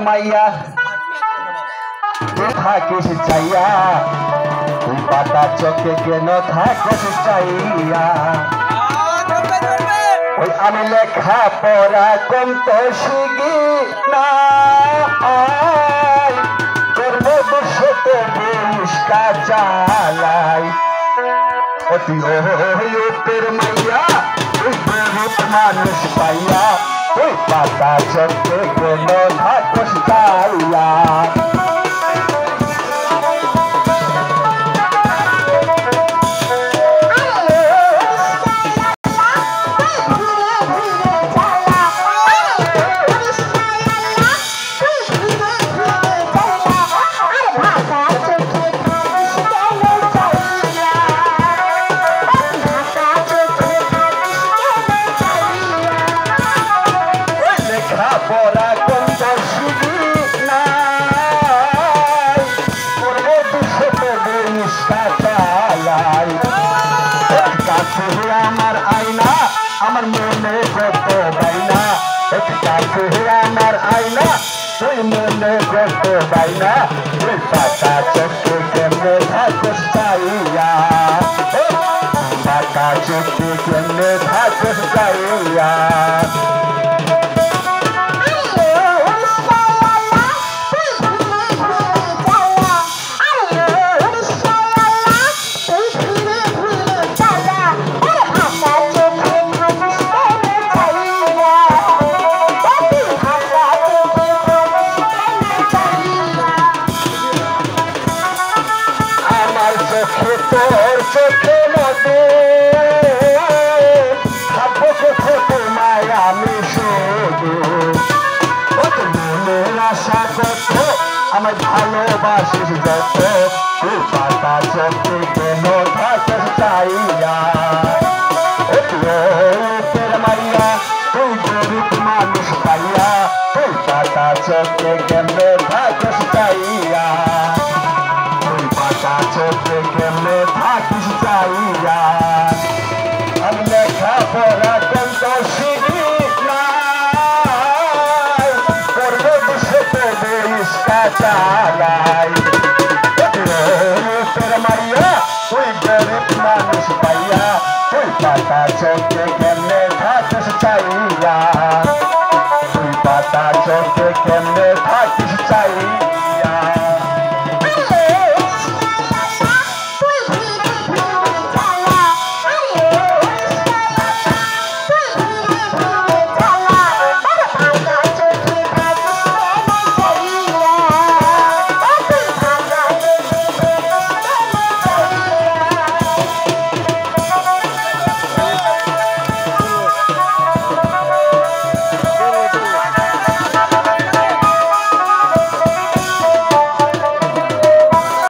মাইয়া থাকিস চাইয়া তুই পাতা চোখে কেন থাকিস চাইয়া ওই আমি লেখা পড়া কম তো শিখি না করবো বসতে বিষ্কা চালাই অতি ওপের মাইয়া তুই গরিব মানুষ পাইয়া তুই পাতা চোখে কেন থাকিস চাইয়া আমার আয়না আমার মনে কত বাইনা আমার আয়না তুই মনে কত বাইনা তুই পাতা চোখে কেমনে থাকিস চাইয়া পাতা চোখে কেমনে থাকিস চাইয়া তোর চোখে মতো ভাবো কোথাও তোমায় আমি শুধু মনের আশা কত আমার ভালোবাসিস যত তুই পাতা চোখে কেন থাকিস চাইয়া তোর মাইয়া তুই গরিব মানুষ পাইয়া তুই পাতা চোখে কেন থাকিস চাইয়া চোখে কেমনে থাকিস চাইয়া আমি লেখা পড়া কত শিখি নাই করবো বসতে বিষ্কা চালাই তোর মাইয়া তুই গরিব মানুষ পাইয়া তুই পাতা চোখে কেমনে থাকিস চাইয়া